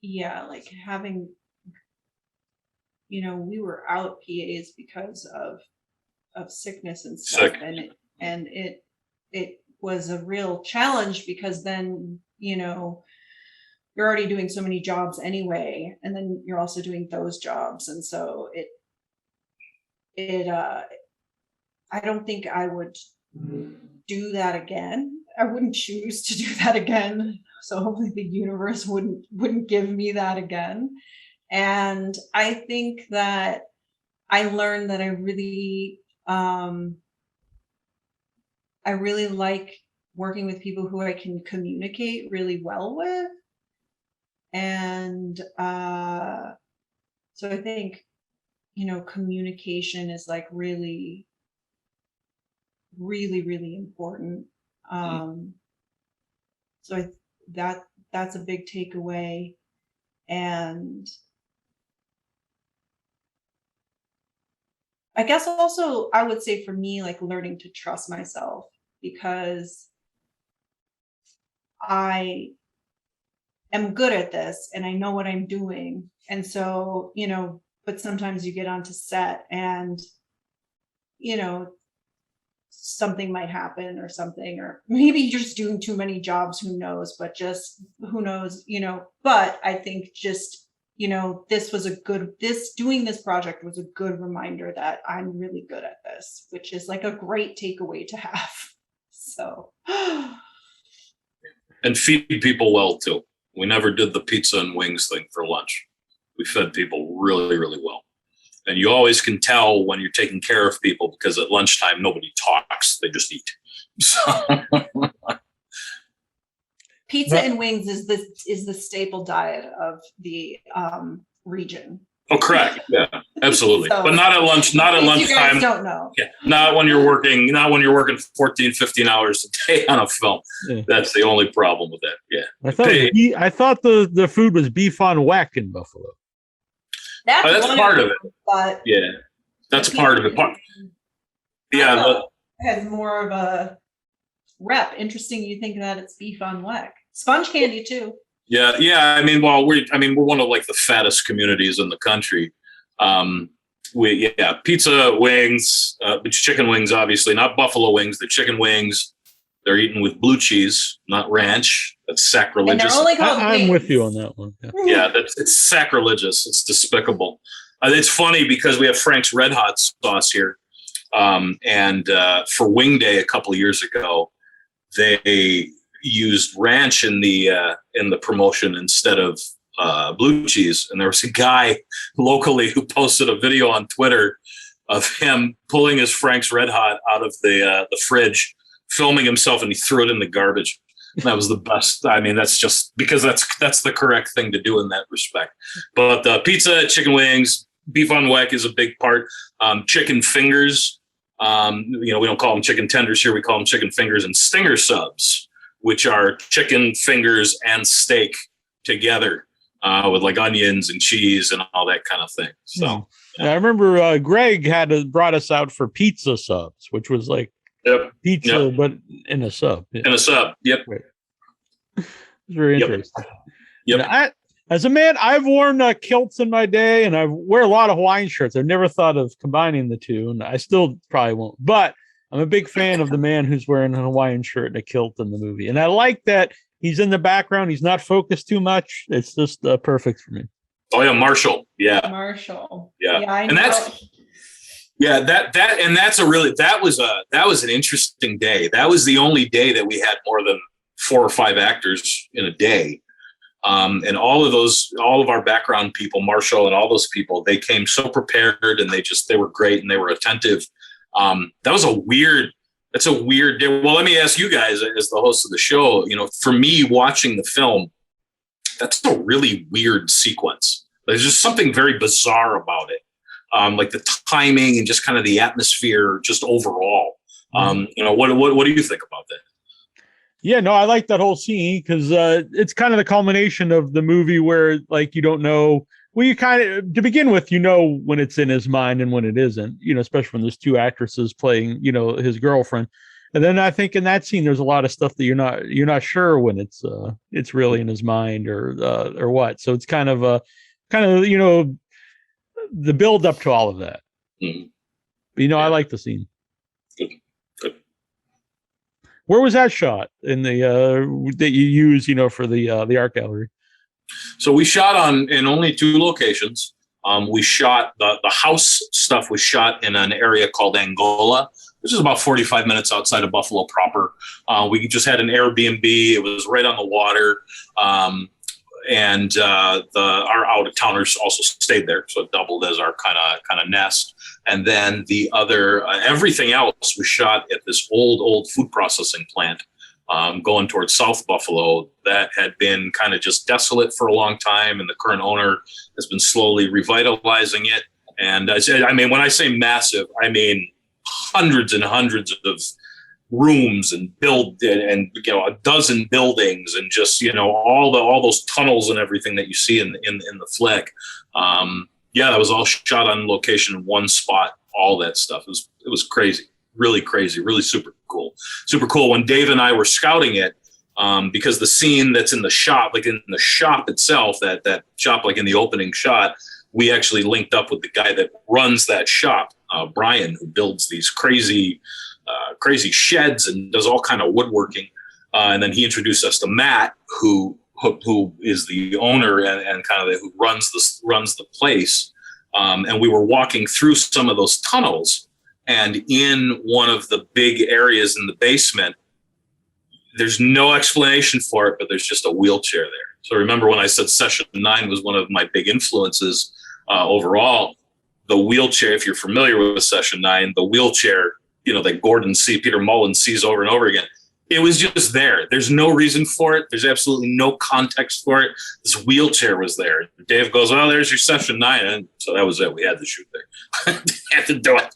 like having, we were out PAs because of sickness and stuff. And it was a real challenge, because then, you're already doing so many jobs anyway, and then you're also doing those jobs. And so I don't think I would do that again. I wouldn't choose to do that again. So hopefully the universe wouldn't give me that again. And I think that I learned that I really like working with people who I can communicate really well with. And so I think, communication is like really, really, really important. So that's a big takeaway. And I guess also I would say for me, like learning to trust myself, because I am good at this and I know what I'm doing. And so, but sometimes you get onto set and, something might happen or something, or maybe you're just doing too many jobs, who knows, but just who knows, but I think just, doing this project was a good reminder that I'm really good at this, which is like a great takeaway to have. So. And feed people well too. We never did the pizza and wings thing for lunch. We fed people really, really well. And you always can tell when you're taking care of people, because at lunchtime, nobody talks. They just eat. So. Pizza and wings is the staple diet of the region. Oh, correct. Yeah, absolutely. So, but not at lunch, not at lunchtime. You guys don't know. Yeah, not when you're working 14, 15 hours a day on a film. Yeah. That's the only problem with that. Yeah. I thought the food was beef on whack in Buffalo. That's part of it. But yeah, that's part of it. Yeah, has more of a rep. Interesting. You think that it's beef on whack. Sponge candy too. Yeah. I mean, we're one of like the fattest communities in the country. Pizza, wings, chicken wings, obviously not buffalo wings. The chicken wings, they're eaten with blue cheese, not ranch. That's sacrilegious. And they're only called I'm with you on that one. Yeah, it's sacrilegious. It's despicable. It's funny because we have Frank's Red Hot sauce here, and for Wing Day a couple of years ago, they used ranch in the promotion instead of blue cheese. And there was a guy locally who posted a video on Twitter of him pulling his Frank's Red Hot out of the fridge, filming himself, and he threw it in the garbage. That was the best. I mean, that's just because that's the correct thing to do in that respect. But pizza, chicken wings, beef on whack is a big part. Chicken fingers. We don't call them chicken tenders here. We call them chicken fingers, and stinger subs, which are chicken fingers and steak together with like onions and cheese and all that kind of thing. So I remember Greg brought us out for pizza subs, which was like pizza, but in a sub. Yeah. In a sub. Yep. Right. It's very interesting. Yep. As a man, I've worn kilts in my day, and I wear a lot of Hawaiian shirts. I've never thought of combining the two, and I still probably won't. But I'm a big fan of the man who's wearing a Hawaiian shirt and a kilt in the movie. And I like that he's in the background. He's not focused too much. It's just perfect for me. Oh, yeah. Marshall. Yeah. Marshall. Yeah. I know. And that was an interesting day. That was the only day that we had more than 4 or 5 actors in a day. And all of our background people, Marshall and all those people, they came so prepared, and they were great, and they were attentive. That's a weird day. Well, let me ask you guys, as the host of the show, for me watching the film, that's a really weird sequence. There's just something very bizarre about it. Like the timing and just kind of the atmosphere, just overall. What do you think about that? Yeah, no, I like that whole scene because it's kind of the culmination of the movie where, like, you don't know. Well, you kind of, to begin with, when it's in his mind and when it isn't, especially when there's 2 actresses playing, his girlfriend. And then I think in that scene, there's a lot of stuff that you're not sure when it's really in his mind or what. So it's kind of the build up to all of that. Mm-hmm. But, I like the scene. Good. Where was that shot in the that you use, for the art gallery? So we shot in only 2 locations. We shot the house stuff was shot in an area called Angola, which is about 45 minutes outside of Buffalo proper. We just had an Airbnb. It was right on the water. and our out of towners also stayed there, so it doubled as our kind of nest. And then the other everything else was shot at this old food processing plant going towards South Buffalo that had been kind of just desolate for a long time, and the current owner has been slowly revitalizing it. And I mean, when I say massive, I mean hundreds and hundreds of rooms and a dozen buildings, and just all those tunnels and everything that you see in the flick. That was all shot on location in one spot. All that stuff, it was crazy, really super cool. When Dave and I were scouting it, because the scene that's in the shop, like in the shop itself, that shop, like in the opening shot, we actually linked up with the guy that runs that shop, Brian, who builds these crazy sheds and does all kind of woodworking. And then he introduced us to Matt, who is the owner and kind of who runs the place. And we were walking through some of those tunnels, and in one of the big areas in the basement, there's no explanation for it, but there's just a wheelchair there. So remember when I said Session 9 was one of my big influences overall, the wheelchair, if you're familiar with Session 9, the wheelchair, that Peter Mullen sees over and over again, it was just there. There's no reason for it. There's absolutely no context for it. This wheelchair was there. Dave goes, "Oh, there's your Session 9." And so that was it. We had to shoot there. Had to do it.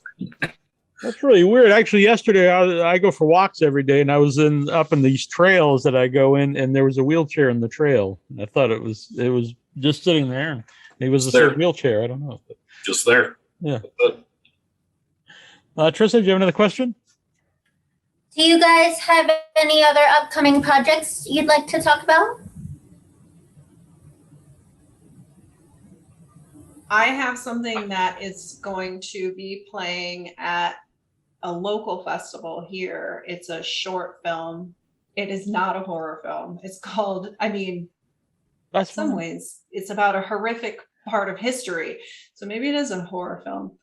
That's really weird. Actually, yesterday I go for walks every day, and I was up in these trails that I go in, and there was a wheelchair in the trail. And I thought it was just sitting there. It was a certain wheelchair. I don't know. Just there. Yeah. Trista, do you have another question? Do you guys have any other upcoming projects you'd like to talk about? I have something that is going to be playing at a local festival here. It's a short film. It is not a horror film. It's called, in some ways, it's about a horrific part of history. So maybe it is a horror film.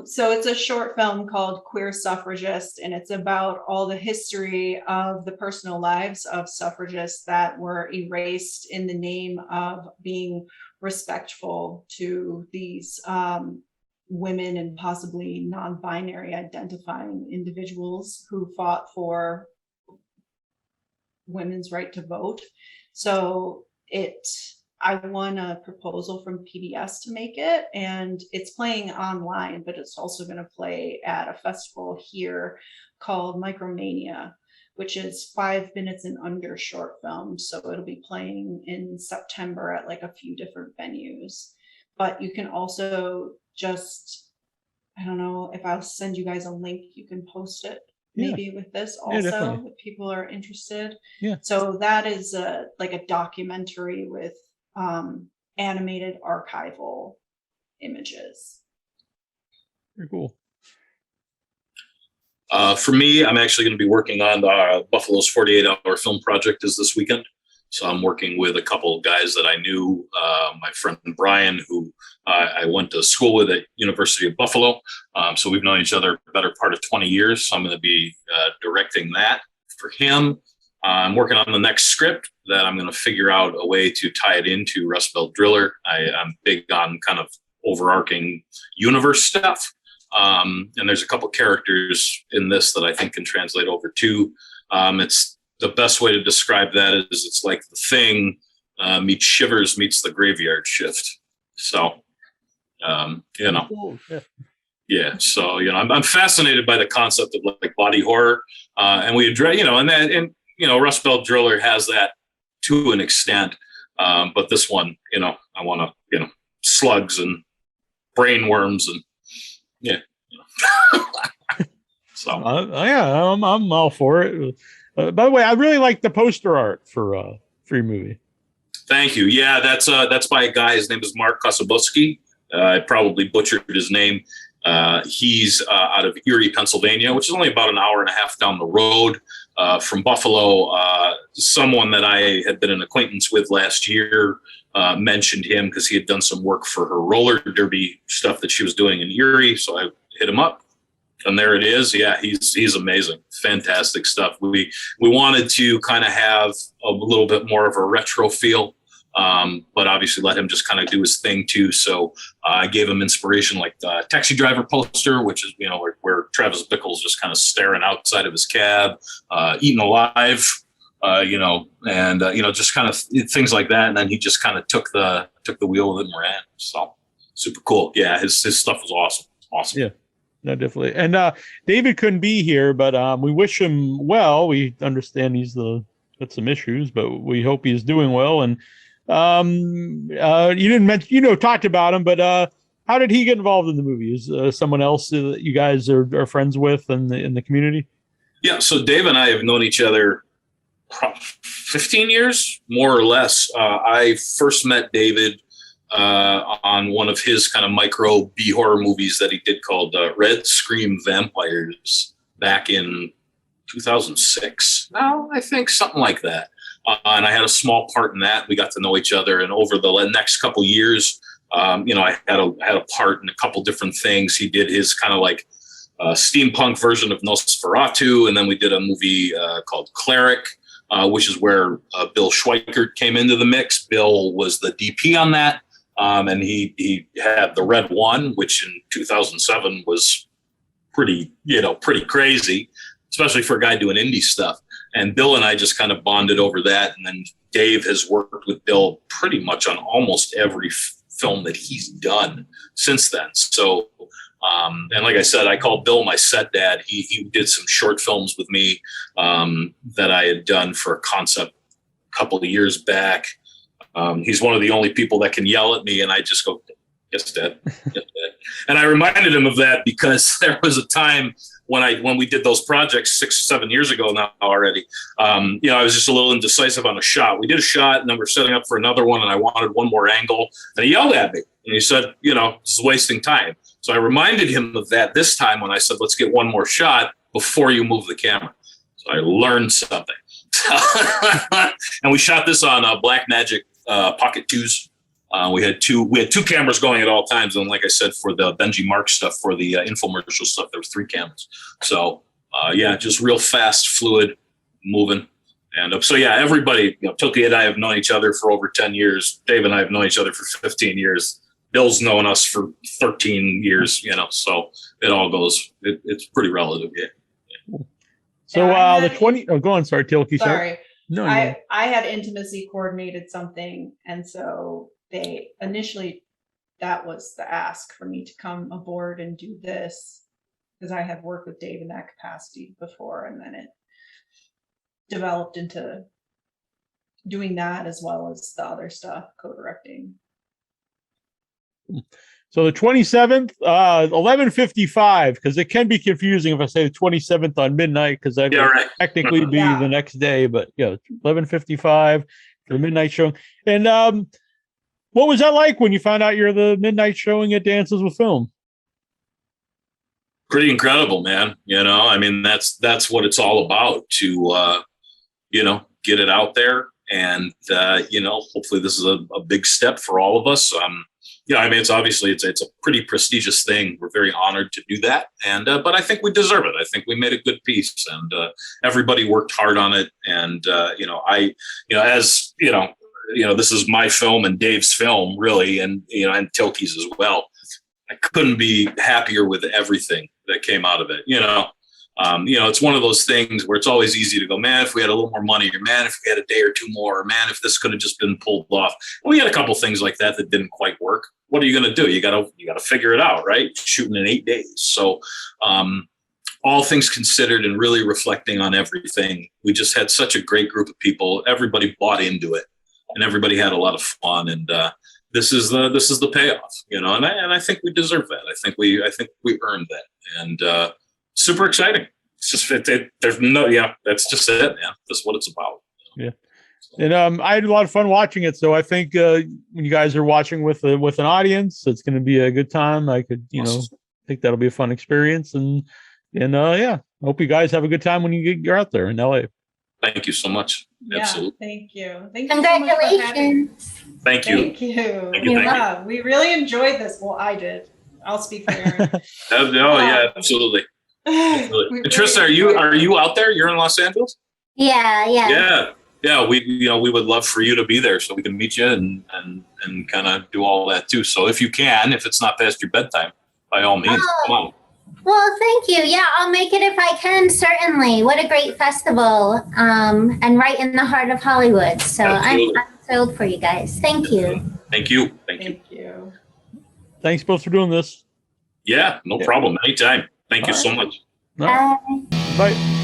So it's a short film called Queer Suffragist, and it's about all the history of the personal lives of suffragists that were erased in the name of being respectful to these women and possibly non-binary identifying individuals who fought for women's right to vote. So I won a proposal from PBS to make it, and it's playing online, but it's also going to play at a festival here called Micromania, which is 5 minutes and under short films. So it'll be playing in September at like a few different venues. But you can also just, I don't know if I'll send you guys a link, you can post it maybe with this also, if people are interested. Yeah. So that is like a documentary with animated archival images. Very cool. For me, I'm actually going to be working on Buffalo's 48-hour film project is this weekend. So I'm working with a couple of guys that I knew, my friend Brian, who I went to school with at University of Buffalo. So we've known each other a better part of 20 years. So I'm going to be directing that for him. I'm working on the next script that I'm going to figure out a way to tie it into Rust Belt Driller. I'm big on kind of overarching universe stuff. And there's a couple characters in this that I think can translate over too. It's the best way to describe that is it's like The Thing meets Shivers meets The Graveyard Shift. So, Cool. yeah. So, I'm fascinated by the concept of like body horror. And we address, Rust Belt Driller has that to an extent. But this one, I want to, slugs and brain worms and so I'm all for it. By the way, I really like the poster art for your movie. Thank you. Yeah, that's by a guy. His name is Mark Kosobuski. I probably butchered his name. He's out of Erie, Pennsylvania, which is only about an hour and a half down the road from Buffalo. Someone that I had been an acquaintance with last year mentioned him because he had done some work for her roller derby stuff that she was doing in Erie. So I hit him up, and there it is. Yeah, he's amazing. Fantastic stuff. We wanted to kind of have a little bit more of a retro feel but obviously let him just kind of do his thing too. So I gave him inspiration, like the Taxi Driver poster, which is, where Travis Bickle's just kind of staring outside of his cab, eaten alive, just kind of things like that. And then he just kind of took the wheel of it and ran. So super cool. Yeah, his stuff was awesome. Awesome. Yeah. No, definitely. And David couldn't be here, but we wish him well. We understand he's got some issues, but we hope he's doing well. And you didn't mention, talked about him, but how did he get involved in the movie? Is someone else that you guys are friends with in the community? Yeah. So Dave and I have known each other 15 years, more or less. I first met David on one of his kind of micro B horror movies that he did called Red Scream Vampires back in 2006. No, I think something like that. And I had a small part in that. We got to know each other, and over the next couple years, I had a part in a couple different things. He did his kind of like steampunk version of Nosferatu, and then we did a movie called Cleric, which is where Bill Schweikert came into the mix. Bill was the DP on that. And he had the Red One, which in 2007 was pretty crazy, especially for a guy doing indie stuff. And Bill and I just kind of bonded over that. And then Dave has worked with Bill pretty much on almost every film that he's done since then. So, and like I said, I call Bill my set dad. He did some short films with me that I had done for a concept a couple of years back. He's one of the only people that can yell at me, and I just go, "Yes, Dad." Yes, Dad. And I reminded him of that because there was a time when we did those projects 6-7 years ago now already. I was just a little indecisive on a shot. We did a shot, and then we're setting up for another one, and I wanted one more angle, and he yelled at me, and he said, "This is wasting time." So I reminded him of that this time when I said, "Let's get one more shot before you move the camera." So I learned something. And we shot this on Black Magic Pocket 2s. We had two cameras going at all times, and like I said, for the Benji Mark stuff, for the infomercial stuff, there were 3 cameras. So just real fast, fluid, moving. And everybody, Tilke and I have known each other for over 10 years. Dave and I have known each other for 15 years. Bill's known us for 13 years. So it all goes. It's pretty relative. Yeah. So the 20. Oh, go on. Sorry, Tilke. Sorry. No, I had intimacy coordinated something, and so they initially, that was the ask for me to come aboard and do this, because I had worked with Dave in that capacity before, and then it developed into doing that as well as the other stuff, co-directing. So the 27th, 11:55, because it can be confusing if I say the 27th on midnight, because that would technically be the next day. But 11:55 for the midnight showing. And what was that like when you found out you're the midnight showing at Dances with Film? Pretty incredible, man. That's what it's all about, to get it out there, and hopefully this is a big step for all of us. It's obviously it's a pretty prestigious thing. We're very honored to do that, and but I think we deserve it. I think we made a good piece, and everybody worked hard on it. And this is my film and Dave's film, really, and and Tilke's as well. I couldn't be happier with everything that came out of it. It's one of those things where it's always easy to go, man, if we had a little more money, or man, if we had a day or two more, or man, if this could have just been pulled off. Well, we had a couple things like that didn't quite work. What are you going to do? You got to figure it out, right? Shooting in 8 days. So, all things considered, and really reflecting on everything, we just had such a great group of people. Everybody bought into it, and everybody had a lot of fun. And this is the payoff, and I think we deserve that. I think we earned that, and super exciting. It's just that's just it, man. That's what it's about. Yeah. And I had a lot of fun watching it. So I think when you guys are watching with an audience, it's going to be a good time. I could, think that'll be a fun experience. And hope you guys have a good time when you're out there in LA. Thank you so much. Yeah, absolutely. Thank you. Congratulations. Thank you. Thank you. We really enjoyed this. Well, I did. I'll speak for Aaron. Yeah, absolutely. And Trista, are you out there? You're in Los Angeles? Yeah. yeah, we would love for you to be there so we can meet you and kind of do all that too. So if you can, if it's not past your bedtime, by all means, come on. Well, thank you. Yeah, I'll make it if I can, certainly. What a great festival, and right in the heart of Hollywood. So I'm thrilled for you guys. Thank you. Thank you. Thank you. Thanks both for doing this. Yeah, no problem. Anytime. Thank you so much. Bye.